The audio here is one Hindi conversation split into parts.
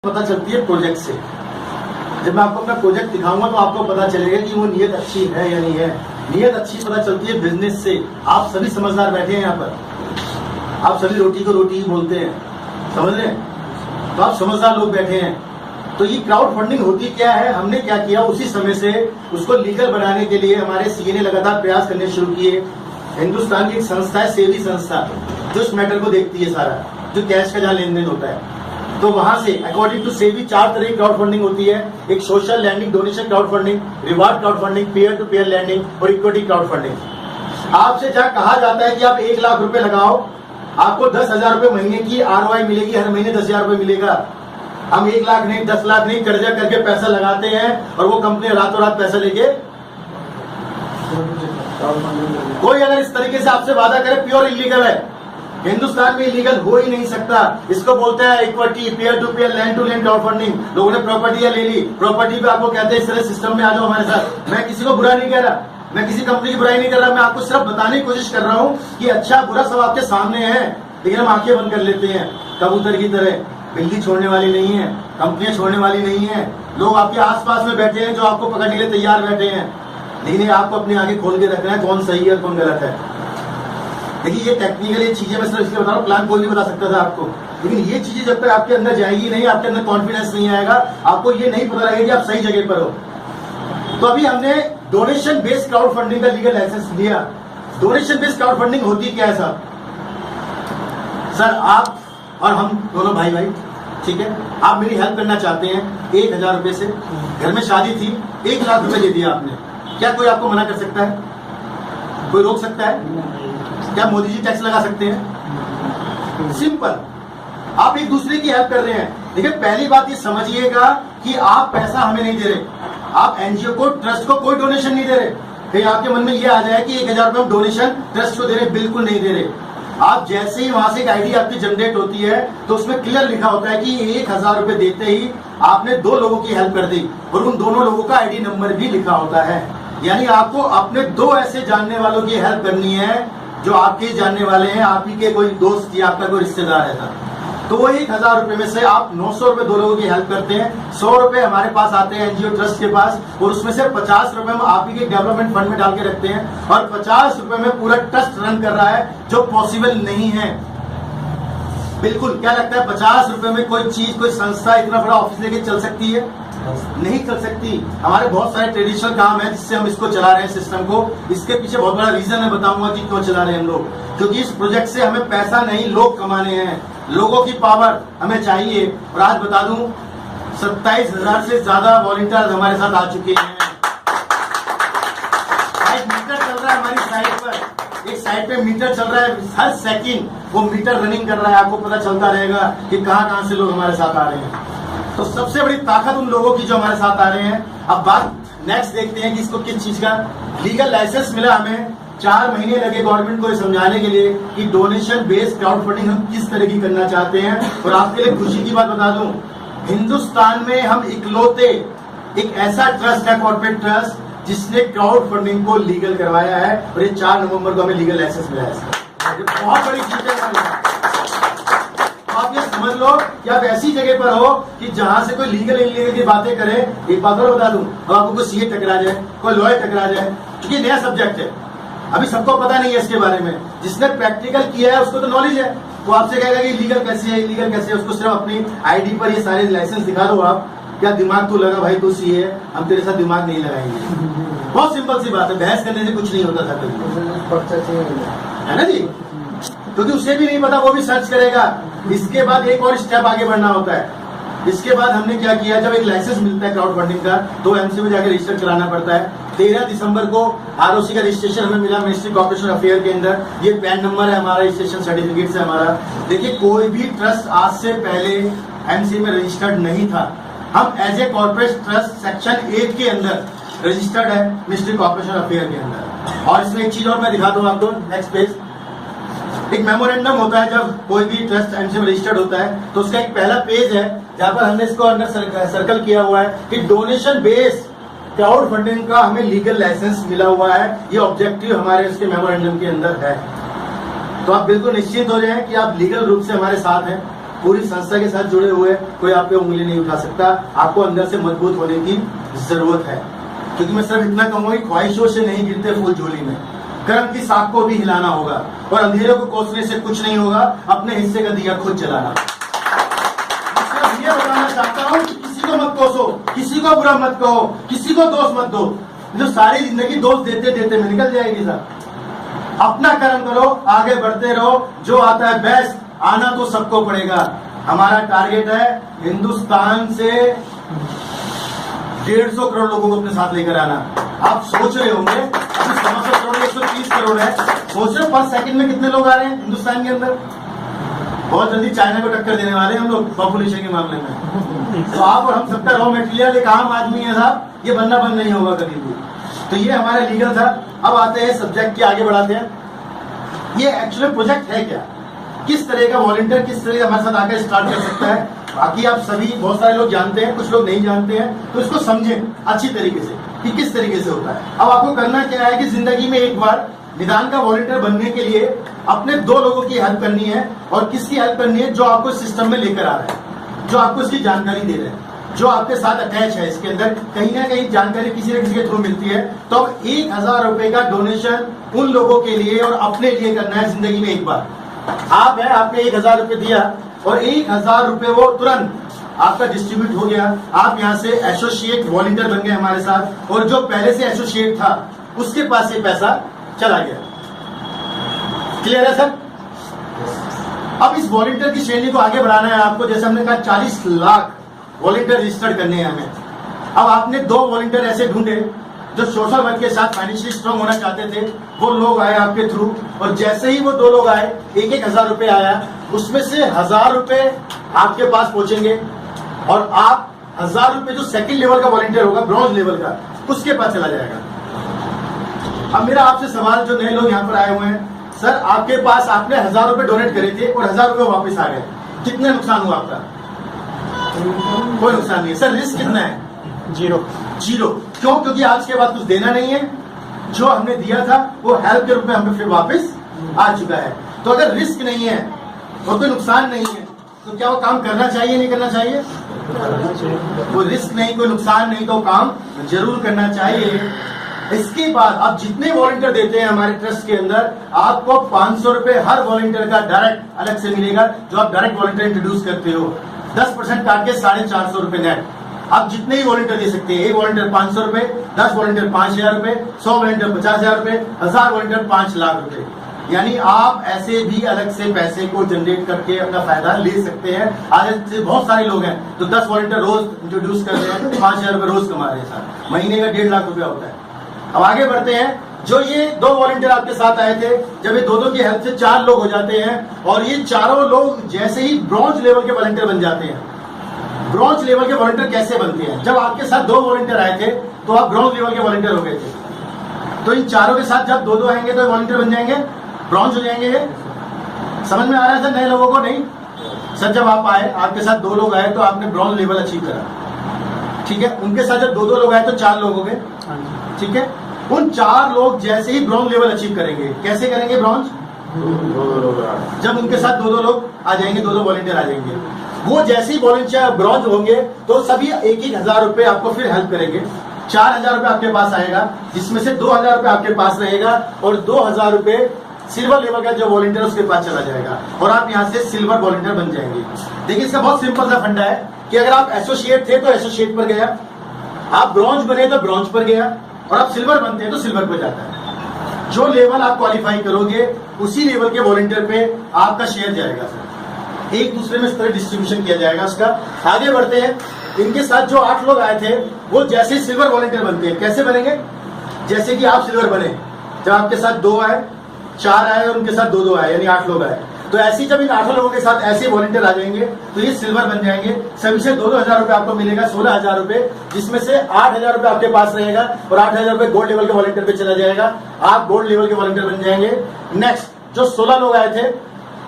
पता चलती है प्रोजेक्ट से। जब मैं आपको अपना प्रोजेक्ट दिखाऊंगा तो आपको पता चलेगा कि वो नीयत अच्छी है या नहीं है। नीयत अच्छी पता चलती है बिजनेस से। आप सभी समझदार बैठे हैं यहाँ पर, आप सभी रोटी को रोटी ही बोलते हैं, समझ रहे हैं? तो आप समझदार लोग बैठे हैं। तो ये क्राउड फंडिंग होती क्या है, हमने क्या किया, उसी समय से उसको लीगल बनाने के लिए हमारे सीए ने लगातार प्रयास करने शुरू किए। हिंदुस्तान की एक संस्था है, सेवी संस्था, जो इस मैटर को देखती है सारा, जो कैश का जहाँ लेन देन होता है। तो वहां से अकॉर्डिंग टू सेवी 4 तरह की क्राउड फंडिंग होती है। एक social lending, donation crowd funding, reward crowd funding, peer to peer lending और इक्विटी क्राउड फंडिंग। आपसे जहाँ कहा जाता है कि आप 1 लाख रुपए लगाओ, आपको 10,000 रुपए महीने की ROI मिलेगी, हर महीने 10,000 रुपए मिलेगा। हम 1 लाख नहीं, 10 लाख नहीं, कर्जा करके पैसा लगाते हैं और वो कंपनी रातों रात पैसा लेके, कोई अगर इस तरीके से आपसे वादा करे, प्योर इलीगल है। हिंदुस्तान में इलीगल हो ही नहीं सकता। इसको बोलते हैं equity, peer to peer, land to land crowd funding. लोगों ने प्रॉपर्टियां ले ली, प्रॉपर्टी पे आपको कहते हैं इस तरह सिस्टम में आ जाओ हमारे साथ। मैं किसी को बुरा नहीं कह रहा, मैं किसी कंपनी की बुराई नहीं कर रहा, मैं आपको सिर्फ बताने की कोशिश कर रहा हूँ कि अच्छा बुरा सब आपके सामने है, लेकिन हम आंखें बंद कर लेते हैं कबूतर की तरह। बिल्ली छोड़ने वाली नहीं है, कंपनियां छोड़ने वाली नहीं है। लोग आपके आसपास में बैठे हैं जो आपको पकड़ने के लिए तैयार बैठे हैं, लेकिन आपको अपनी आगे खोल के रखना है कौन सही है कौन गलत है। देखिए ये टेक्निकल ये चीजें मैं सिर्फ इसलिए बता रहा हूँ, प्लान कोई नहीं बता सकता था आपको, लेकिन ये चीजें जब तक आपके अंदर जाएगी नहीं, आपके अंदर कॉन्फिडेंस नहीं आएगा, आपको ये नहीं पता लगेगा कि आप सही जगह पर हो। तो अभी हमने डोनेशन बेस्ड क्राउड फंडिंग का लीगल लाइसेंस लिया। डोनेशन बेस्ड क्राउड फंडिंग होती क्या है साहब? सर आप और हम दोनों भाई भाई, ठीक है, आप मेरी हेल्प करना चाहते हैं 1,000 रुपए से, घर में शादी थी, 1 लाख रुपए दे दिया आपने, क्या कोई आपको मना कर सकता है? कोई रोक सकता है? क्या मोदी जी टैक्स लगा सकते हैं? सिंपल, आप एक दूसरे की हेल्प कर रहे हैं। देखिए पहली बात ये समझिएगा कि आप पैसा हमें नहीं दे रहे, आप एनजीओ को, ट्रस्ट को कोई डोनेशन नहीं दे रहे। फिर आपके मन में ये आ जाए कि 1,000 रुपए हम डोनेशन ट्रस्ट को दे रहे, बिल्कुल नहीं दे रहे। आप जैसे ही वहां से एक आईडी आपकी जनरेट होती है तो उसमें क्लियर लिखा होता है कि 1,000 रुपए देते ही आपने 2 लोगों की हेल्प कर दी, और उन दोनों लोगों का आईडी नंबर भी लिखा होता है। यानी आपको अपने 2 ऐसे जानने वालों की हेल्प करनी है जो आपके जानने वाले हैं, आप ही के कोई दोस्त या आपका कोई रिश्तेदार है। तो वो 1,000 रुपए में से आप 900 रुपए 2 लोगों की हेल्प करते हैं, 100 रुपए हमारे पास आते हैं एनजीओ ट्रस्ट के पास, और उसमें से 50 रुपए हम आप ही के डेवलपमेंट फंड में डाल के रखते हैं, और 50 रुपए में पूरा ट्रस्ट रन कर रहा है, जो पॉसिबल नहीं है। बिल्कुल, क्या लगता है 50 रुपए में कोई चीज, कोई संस्था इतना बड़ा ऑफिस लेके चल सकती है? नहीं चल सकती। हमारे बहुत सारे ट्रेडिशनल काम है जिससे हम इसको चला रहे हैं सिस्टम को। इसके पीछे बहुत बड़ा रीजन है, बताऊंगा कि क्यों चला रहे हैं हम लोग। क्योंकि इस प्रोजेक्ट से हमें पैसा नहीं, लोग कमाने हैं, लोगों की पावर हमें चाहिए। और आज बता दूं 27,000 से ज्यादा वॉलंटियर्स हमारे साथ आ चुके हैं। मीटर चल रहा है हमारी साइट पर, एक साइट पे मीटर चल रहा है, हर सेकंड वो मीटर रनिंग कर रहा है। आपको पता चलता रहेगा कि कहां से लोग हमारे साथ आ रहे हैं। तो सबसे बड़ी ताकत उन लोगों की जो हमारे साथ आ रहे हैं। अब बात नेक्स्ट देखते हैं कि इसको किस चीज का लीगल लाइसेंस मिला। हमें 4 महीने लगे गवर्नमेंट को ये समझाने के लिए कि डोनेशन बेस्ड क्राउड फंडिंग हम किस तरह की करना चाहते हैं। और आपके लिए खुशी की बात बता दूं, हिंदुस्तान में हम इकलौते एक ऐसा ट्रस्ट है, कॉर्पोरेट ट्रस्ट, जिसने क्राउड फंडिंग को लीगल करवाया है। और ये 4 नवंबर को हमें लीगल लाइसेंस मिला है। ये बहुत बड़ी चीज है। आप ये समझ लो कि आप ऐसी जगह पर हो कि जहां से कोई लीगल इलीगल की बातें करे। एक बात और बता दूं, अब आपको कोई सीए टकरा जाए, कोई लॉयर टकरा जाए, क्योंकि नया सब्जेक्ट है, अभी सबको पता नहीं है इसके बारे में। जिसने प्रैक्टिकल किया है उसको तो नॉलेज है, वो आपसे कहेगा कि लीगल कैसे है, इलीगल कैसे है। उसको सिर्फ अपनी आईडी पर ये सारे लाइसेंस दिखा दो। आप क्या दिमाग तो लगा भाई, तू सीए है, हम तेरे साथ दिमाग नहीं लगाएंगे। बहुत सिंपल सी बात है, बहस करने से कुछ नहीं होता था कभी, है ना जी? क्योंकि उसे भी नहीं पता, वो भी सर्च करेगा। इसके बाद एक और स्टेप आगे बढ़ना होता है। इसके बाद हमने क्या किया, जब एक लाइसेंस मिलता है क्राउड फंडिंग का तो एमसी में जाकर रजिस्टर कराना पड़ता है। 13 दिसंबर को आरओसी का रजिस्ट्रेशन हमें मिला मिनिस्ट्री कॉर्पोरेशन अफेयर के अंदर। ये पैन नंबर है हमारा, रजिस्ट्रेशन सर्टिफिकेट से हमारा। देखिए कोई भी ट्रस्ट आज से पहले एमसी में रजिस्टर्ड नहीं था। हम as a corporate trust section 8 के अंदर रजिस्टर्ड है मिनिस्ट्री कॉर्पोरेशन अफेयर के अंदर। और इसमें एक चीज और मैं दिखा दूं आपको, नेक्स्ट पेज। एक मेमोरेंडम होता है जब कोई भी ट्रस्ट एमसी में रजिस्टर्ड होता है, तो उसका एक पहला पेज है जहां पर हमने इसको अंदर सर्कल किया हुआ है कि डोनेशन बेस्ड क्राउड फंडिंग का हमें लीगल लाइसेंस मिला हुआ है। ये ऑब्जेक्टिव हमारे उसके मेमोरेंडम के अंदर है। तो आप बिल्कुल निश्चित हो जाएं कि आप लीगल रूप से हमारे साथ हैं। पूरी संस्था के साथ जुड़े हुए कोई आप पे उंगली नहीं उठा सकता। आपको अंदर से मजबूत होने की जरूरत है, क्योंकि मैं सिर्फ इतना कहूंगा कि ख्वाहिशों से नहीं गिरते फूल झोली में, कर्म की साख को भी हिलाना होगा और अंधेरे को कोसने से कुछ नहीं होगा, अपने हिस्से का दिया खुद जलाना। सिर्फ ये बताना चाहता हूँ कि किसी को मत कोसो, किसी को बुरा मत कहो, किसी को दोष मत दो। जो सारी जिंदगी दोष देते देते में निकल जाएगी साहब। अपना कर्म करो, आगे बढ़ते रहो, जो आता है बेस्ट, आना तो सबको पड़ेगा। हमारा टारगेट है हिंदुस्तान से 150 करोड़ लोगों को अपने साथ लेकर आना। आप सोच रहे होंगे अभी 150 करोड़ 130 करोड़ है, सोच रहे पर सेकंड में कितने लोग आ रहे हैं हिंदुस्तान के अंदर। बहुत जल्दी चाइना को टक्कर देने वाले हैं हम लोग पॉपुलेशन के मामले में। तो आप और हम सबका रॉ मटेरियल एक आम आदमी है साहब, ये बनना बंद नहीं होगा कभी भी। तो ये हमारा लीगल था। अब आते हैं सब्जेक्ट के आगे बढ़ाते हैं। ये एक्चुअली प्रोजेक्ट है क्या, किस तरह का वॉलंटियर किस तरह हमारे साथ आकर स्टार्ट कर सकता है। बाकी आप सभी बहुत सारे लोग जानते हैं, कुछ लोग नहीं जानते हैं, तो इसको समझें अच्छी तरीके से कि किस तरीके से होता है। अब आपको करना क्या है कि जिंदगी में एक बार निदान का वॉलंटियर बनने के लिए अपने 2 लोगों की हेल्प करनी है। और किसकी हेल्प करनी है? जो आपको सिस्टम में लेकर आ रहा है, जो आपको इसकी जानकारी दे रहे हैं, जो आपके साथ अटैच है। इसके अंदर कहीं ना कहीं जानकारी किसी न किसी के थ्रू मिलती है। तो अब 1000 रुपए का डोनेशन उन लोगों के लिए और अपने लिए करना है जिंदगी में एक बार। आप है, आपने 1000 रुपए दिया और 1000 रुपए वो तुरंत आपका डिस्ट्रीब्यूट हो गया। आप यहाँ से एसोसिएट वॉलंटियर बन गए हमारे साथ, और जो पहले से एसोसिएट था उसके पास ये पैसा चला गया। क्लियर है सर? अब इस वॉलंटियर की श्रेणी को आगे बढ़ाना है आपको। जैसे हमने कहा 40 लाख वॉलंटियर रजिस्टर्ड करने हैं हमें। अब आपने 2 वॉलंटियर ऐसे ढूंढे जो सोशल वर्क के साथ फाइनेंशियली स्ट्रांग होना चाहते थे। वो लोग आए आपके थ्रू, और जैसे ही वो 2 लोग आए, 1,000 रुपए आया। उसमें से 1000 रुपए आपके पास पहुंचेंगे, और आप 1000 रुपए जो सेकंड लेवल का वॉलंटियर होगा, ब्रॉन्ज लेवल का, उसके पास चला जाएगा। अब मेरा आपसे सवाल, जो नए लोग यहाँ पर आए हुए हैं, सर आपके पास आपने 1000 रुपए डोनेट करे थे और 1000 रुपए वापस आ गए, कितने नुकसान हुआ आपका? कोई नुकसान नहीं है। सर रिस्क कितना है? 0। क्यों? क्योंकि आज के बाद कुछ देना नहीं है। जो हमने दिया था वो हेल्प के रूप में हमें फिर वापस आ चुका है। तो अगर रिस्क नहीं है और कोई नुकसान नहीं है, तो क्या वो काम करना चाहिए नहीं करना चाहिए? कोई रिस्क नहीं, कोई नुकसान नहीं, तो काम जरूर करना चाहिए। इसके बाद आप जितने वॉलंटियर देते हैं हमारे ट्रस्ट के अंदर, आपको 500 रुपए हर वॉलंटियर का डायरेक्ट अलग से मिलेगा, जो आप डायरेक्ट वॉलंटियर इंट्रोड्यूस करते हो। 10% काट के 450 रुपए नेट। आप जितने ही वॉलंटियर दे सकते हैं। एक वॉलंटियर 500 रुपए, 10 वॉलंटियर 5000 रुपए, 100 वॉलंटियर 50,000 रुपए, 1000 वॉलंटियर 5 लाख रुपए। यानी आप ऐसे भी अलग से पैसे को जनरेट करके अपना फायदा ले सकते हैं। आज बहुत सारे लोग हैं तो 10 वॉलंटियर रोज इंट्रोड्यूस कर रहे हैं, 5000 रुपए रोज कमा रहे हैं सर, महीने का 1.5 लाख रुपया होता है। अब आगे बढ़ते हैं। जो ये 2 वॉलंटियर आपके साथ आए थे, जब ये 2-2 की हेल्प से 4 लोग हो जाते हैं, और ये चारों लोग जैसे ही ब्रॉन्ज लेवल के वॉलंटियर बन जाते हैं। ब्रॉन्ज लेवल के वॉलंटियर कैसे बनते हैं? जब आपके साथ 2 वॉलंटियर आए थे तो आप ब्रॉन्ज लेवल के वॉलंटियर हो गए थे। तो इन चारों के साथ जब 2-2 आएंगे तो वॉलंटियर बन जाएंगे, ब्रॉन्ज हो जाएंगे। ये समझ में आ रहा है सर नए लोगों को? नहीं सर, जब आप आए, आपके साथ 2 लोग आए तो आपने ब्रॉन्ज लेवल अचीव करा, ठीक है। उनके साथ जब 2-2 लोग आए तो 4 लोग हो गए, ठीक है। उन 4 लोग जैसे ही ब्रॉन्ज लेवल अचीव करेंगे, कैसे करेंगे ब्रॉन्ज? जब उनके साथ 2-2 लोग आ जाएंगे, 2-2 वॉलंटियर आ जाएंगे, वो जैसे ही वॉलंटियर ब्रॉन्ज होंगे तो सभी 1,000 रुपए आपको फिर हेल्प करेंगे। 4,000 रुपए आपके पास आएगा, जिसमें से 2,000 रुपए आपके पास रहेगा, और 2,000 रुपए सिल्वर लेवल का जो वॉलंटियर उसके पास चला जाएगा, और आप यहाँ से सिल्वर वॉलंटियर बन जाएंगे। देखिए इसका बहुत सिंपल सा फंडा है कि अगर आप एसोसिएट थे तो एसोसिएट पर गया, आप ब्रॉन्ज बने तो ब्रॉन्ज पर गया, और आप सिल्वर बनते हैं तो सिल्वर पर जाता है। जो लेवल आप क्वालिफाई करोगे उसी लेवल के वॉलंटियर पे आपका शेयर जाएगा सर। एक दूसरे में इस तरह डिस्ट्रीब्यूशन किया जाएगा उसका। आगे बढ़ते हैं। इनके साथ जो 8 लोग आए थे वो जैसे ही सिल्वर वॉलंटियर बनते हैं, कैसे बनेंगे? जैसे कि आप सिल्वर बने, जब आपके साथ 2 आए, 4 आए और उनके साथ 2-2 आए, यानी 8 लोग आए। तो ऐसी जब इन 8 लोगों के साथ ऐसे वॉलंटियर आ जाएंगे तो ये सिल्वर बन जाएंगे। सभी से 2-2 रुपए आपको मिलेगा, 16,000 रुपए, जिसमें से 8,000 रुपए आपके पास रहेगा, और 8,000 रुपए गोल्ड लेवल के वॉलंटियर पे चला जाएगा। आप गोल्ड लेवल के वॉलंटियर बन जाएंगे। नेक्स्ट जो 16 लोग आए थे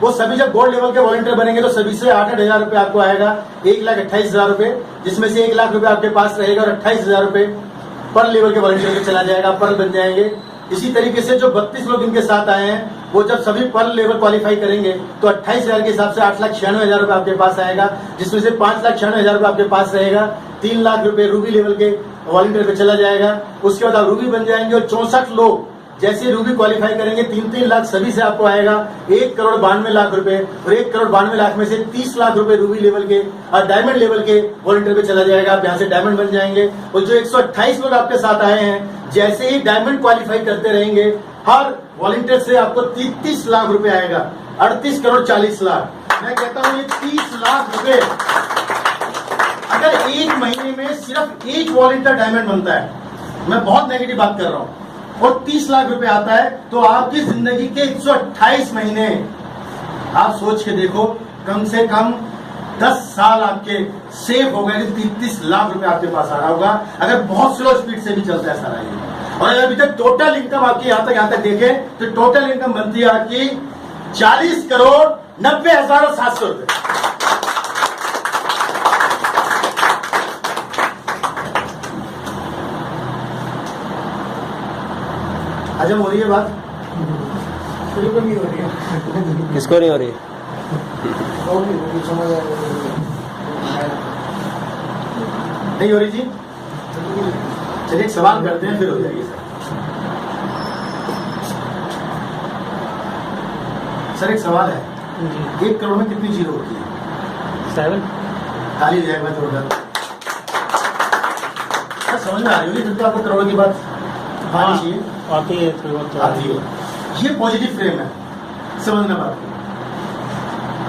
वो सभी जब गोल्ड लेवल के वॉलंटियर बनेंगे तो सभी से 8,000 रुपए आपको आएगा, 1,28,000 रुपए, जिसमें से 1 लाख रुपए आपके पास रहेगा, और 28,000 रुपए पर लेवल के वॉलंटियर पे चला जाएगा, पर्ल बन जाएंगे। इसी तरीके से जो 32 लोग इनके साथ आए हैं वो जब सभी पर लेवल क्वालिफाई करेंगे तो 28,000 के हिसाब से 8,96,000 रुपए आपके पास आएगा, जिसमें से 5,96,000 रुपए आपके पास रहेगा। 3 लाख रुपए रूबी लेवल के वॉलंटियर पे चला जाएगा। उसके बाद आप रूबी बन जाएंगे और 64 लोग जैसे रूबी क्वालिफाई करेंगे 3-3 लाख सभी से आपको आएगा। 1,92,00,000 रुपए और 1,92,00,000 में से 30 लाख रुपए रूबी लेवल के और डायमंड लेवल के वॉलंटियर पे चला जाएगा। आप यहाँ से डायमंड बन जाएंगे। और जो 128 लोग आपके साथ आए हैं, जैसे ही डायमंड क्वालिफाई करते रहेंगे, हर वॉलंटियर से आपको 33 लाख रुपए आएगा। 38,40,00,000। मैं कहता हूँ ये 30 लाख रुपए अगर एक महीने में सिर्फ एक वॉलंटियर डायमंड बनता है, मैं बहुत नेगेटिव बात कर रहा हूँ, और 30 लाख रुपए आता है, तो आपकी जिंदगी के 128 महीने आप सोच के देखो, कम से कम 10 साल आपके सेव हो गए। 33 लाख रुपए आपके पास आ रहा होगा अगर बहुत स्लो स्पीड से भी चलता है सारा ये। और अगर अभी तक टोटल इनकम आपकी यहां तक देखें तो टोटल इनकम बनती है आपकी 40,90,700 रुपए। हजम हो रही है बात? नहीं हो रही है। किसको नहीं हो रही? नहीं हो रही जी? चलिए एक सवाल करते हैं, फिर हो जाएगी सर। एक सवाल है, 1 करोड़ में कितनी जीरो होती है? 7। ताली जाएगा जोरदार। समझ में आ रही होगी फिर तो आपको करोड़ों की बात आनी चाहिए। आती है, आती है। ये पॉजिटिव फ्रेम है, समझना बात।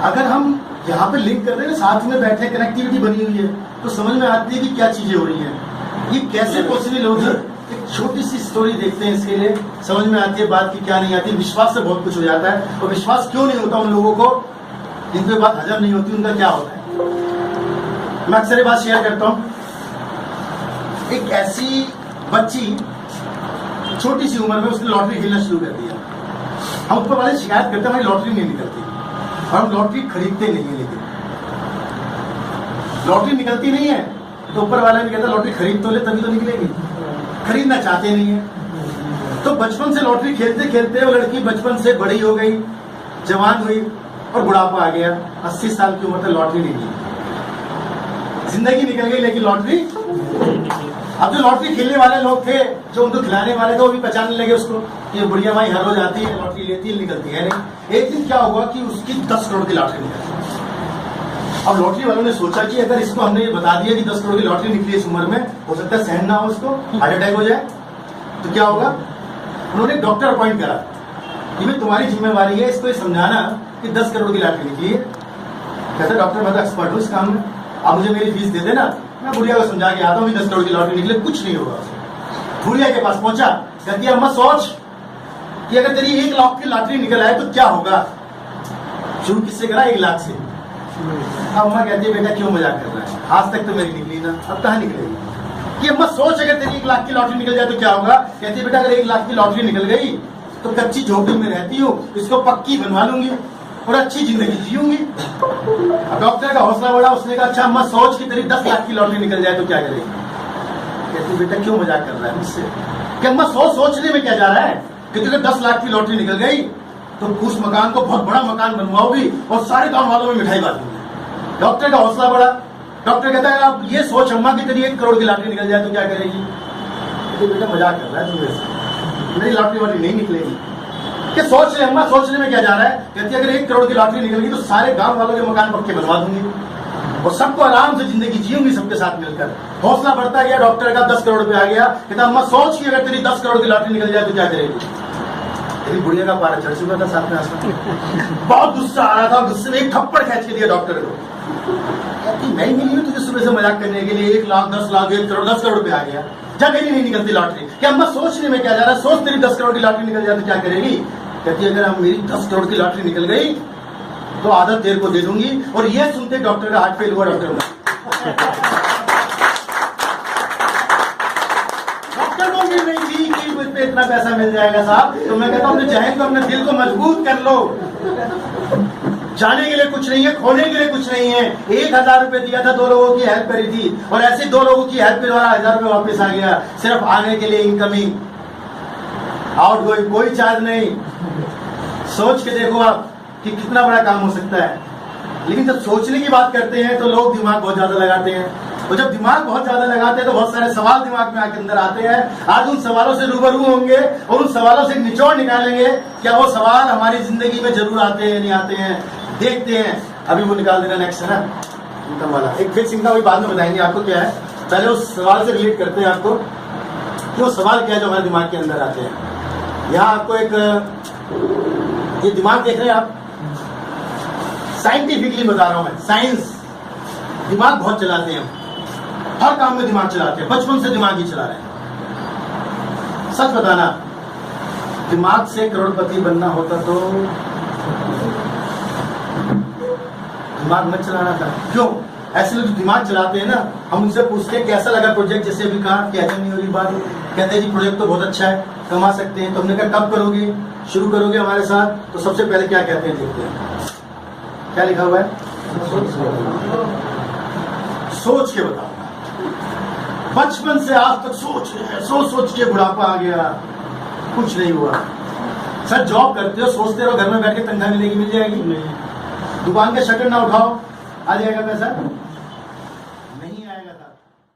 अगर हम यहाँ पे लिंक कर रहे हैं, साथ में बैठे, कनेक्टिविटी बनी हुई है, तो समझ में आती है कि क्या चीजें हो रही हैं। ये कैसे पॉसिबल होगी? एक छोटी सी स्टोरी देखते हैं, इसके लिए समझ में आती है बात की क्या नहीं आती। विश्वास से बहुत कुछ हो जाता है। और विश्वास क्यों नहीं होता उन लोगों को जिनको बात हजम नहीं होती, उनका क्या होता है? मैं अक्सर ये बात शेयर करता हूँ। एक ऐसी बच्ची छोटी सी उम्र में उसने लॉटरी खेलना शुरू कर दिया। हम ऊपर वाले शिकायत करते हैं हमारी लॉटरी नहीं निकलती, और हम लॉटरी खरीदते नहीं है। लेकिन लॉटरी निकलती नहीं है तो ऊपर वाला भी कहता लॉटरी खरीद तो ले तभी तो निकलेगी। खरीदना चाहते नहीं है। तो बचपन से लॉटरी खेलते खेलते वो लड़की बचपन से बड़ी हो गई, जवान हुई और बुढ़ापा आ गया। 80 साल की उम्र तक लॉटरी नहीं निकली। जिंदगी निकल गई लेकिन लॉटरी। अब जो लॉटरी खेलने वाले लोग थे, जो उनको खिलाने वाले थे, वो भी पहचानने लगे उसको, ये बुढ़िया माई हर रोज आती है, लॉटरी लेती है, निकलती है नहीं। एक दिन क्या हुआ कि उसकी 10 करोड़ की लॉटरी निकली। अब लॉटरी वालों ने सोचा कि अगर इसको हमने ये बता दिया कि 10 करोड़ की लॉटरी निकली इस उम्र में, हो सकता है सहन ना हो, उसको हार्ट अटैक हो जाए, तो क्या होगा? उन्होंने डॉक्टर अपॉइंट करा कि भाई तुम्हारी जिम्मेवारी है इसको समझाना कि 10 करोड़ की लॉटरी निकली है। कहते डॉक्टर मैं तो एक्सपर्ट हूँ इस काम में, आप मुझे मेरी फीस दे देना, मैं बुढ़िया को समझा के आता हूँ कि 10 करोड़ की लॉटरी निकले, कुछ नहीं होगा। बुढ़िया के पास पहुंचा, कहती है अम्मा सोच कि अगर तेरी 1 लाख की लॉटरी निकल आए तो क्या होगा। शुरू किससे करा? 1 लाख से। अम्मा कहती है बेटा क्यों मजाक कर रहा है, आज तक तो मेरी निकली ना, अब कहाँ निकलेगी? कि अम्मा सोच अगर तेरी 1 लाख की लॉटरी निकल जाए तो क्या होगा। कहती है बेटा अगर 1 लाख की लॉटरी निकल गई तो कच्ची झोपड़ी में रहती हूँ, इसको पक्की बनवा लूंगी और अच्छी जिंदगी जीऊंगी। अब डॉक्टर का हौसला बढ़ा, उसने कहा अच्छा अम्मा सोच कि तेरी 10 लाख की लॉटरी निकल जाए तो क्या करेगी। कहती बेटा क्यों मजाक कर रहा है मुझसे? कि अम्मा सोचने में क्या जा रहा है कि तुझे 10 लाख की लॉटरी निकल गई तो उस मकान को बहुत बड़ा मकान बनवाओगी और सारे गांव वालों में मिठाई बांटूंगी। डॉक्टर का हौसला बढ़ा। डॉक्टर कहता है आप ये सोच अम्मा की तेरी 1 करोड़ की लॉटरी निकल जाए तो क्या करेगी। कहती बेटा मजाक कर रहा है तुम से, मेरी लॉटरी वाटरी नहीं निकलेगी। कि सोच ले अम्मा, सोचने में क्या जा रहा है। कहती है अगर 1 करोड़ की लॉटरी निकल गई तो सारे गांव वालों के मकान पक्के बनवा दूंगी और सबको आराम से जिंदगी जीऊंगी सबके साथ मिलकर। हौसला बढ़ता गया, डॉक्टर का 10 करोड़ रुपए आ गया। कहता अम्मा सोच कि अगर तेरी 10 करोड़ की लॉटरी निकल जाए तो क्या करेगी। तेरी बुढ़िया का पारा चढ़ चुका था साथ में आसमान। बहुत गुस्सा आ रहा था, गुस्से में एक थप्पड़ खींच के दिया डॉक्टर को। कहती मैं ही मिली हूँ तुझे सुबह से मजाक करने के लिए, 1 लाख 10 लाख 1 करोड़ 10 करोड़ रुपए आ गया, जब मेरी नहीं निकलती लॉटरी। क्या अम्मा सोचने में क्या जा रहा है, सोच तेरी 10 करोड़ की लॉटरी निकल जाए तो क्या करेगी। कहती अगर हम मेरी 10 करोड़ की लॉटरी निकल गई तो आधा तेरे को दे दूंगी। और ये सुनते डॉक्टर का हार्ट फेल हुआ। डॉक्टर को भी नहीं थी कि मुझ पे इतना पैसा मिल जाएगा साहब। तो मैं कहता हूँ अपने जहन को, अपने दिल को मजबूत कर लो। जाने के लिए कुछ नहीं है, खोने के लिए कुछ नहीं है। 1,000 रुपए दिया था, 2 लोगों की हेल्प करी थी और ऐसे 2 लोगों की हेल्प के द्वारा 1,000 रुपए वापस आ गया। सिर्फ आने के लिए इनकमिंग, आउट गोइंग कोई चार्ज नहीं। सोच के देखो आप कि कितना बड़ा काम हो सकता है। लेकिन जब सोचने की बात करते हैं तो लोग दिमाग बहुत ज्यादा लगाते हैं, और जब दिमाग बहुत ज्यादा लगाते हैं तो बहुत सारे सवाल दिमाग में आके अंदर आते हैं। आज उन सवालों से रूबरू होंगे और उन सवालों से निचोड़ निकालेंगे, क्या वो सवाल हमारी जिंदगी में जरूर आते हैं नहीं आते हैं, देखते हैं। अभी वो निकाल देना नेक्स्ट है ना, इनकम वाला। एक फिर सिंह वही बाद में बताएंगे आपको क्या है, पहले उस सवाल से रिलेट करते हैं आपको कि वो सवाल क्या है जो हमारे दिमाग के अंदर आते हैं। यहाँ आपको एक ये दिमाग देख रहे हैं आप, साइंटिफिकली बता रहा हूं मैं, साइंस दिमाग बहुत चलाते हैं, हर काम में दिमाग चलाते हैं, बचपन से दिमाग ही चला रहे हैं। सच बताना, दिमाग से करोड़पति बनना होता तो दिमाग मत चलाना था। क्यों? ऐसे लोग दिमाग चलाते हैं ना, हम उनसे पूछते हैं कैसा लगा प्रोजेक्ट, जैसे अभी कहा कि नहीं हो रही बात, कहते हैं जी प्रोजेक्ट तो बहुत अच्छा है, कमा सकते हैं। तो हमने कहा कब करोगे, शुरू करोगे हमारे साथ? तो सबसे पहले क्या कहते हैं, देखते हैं क्या लिखा हुआ है, सोच के बताऊंगा। बचपन से आज तक सोच रहे हैं, सोच के बुढ़ापा आ गया, कुछ नहीं हुआ। सर जॉब करते हो, सोचते रहो, घर में बैठ के तनख्वाह मिलेगी, मिल जाएगी। दुकान का शटर ना उठाओ, आ जाएगा पैसा।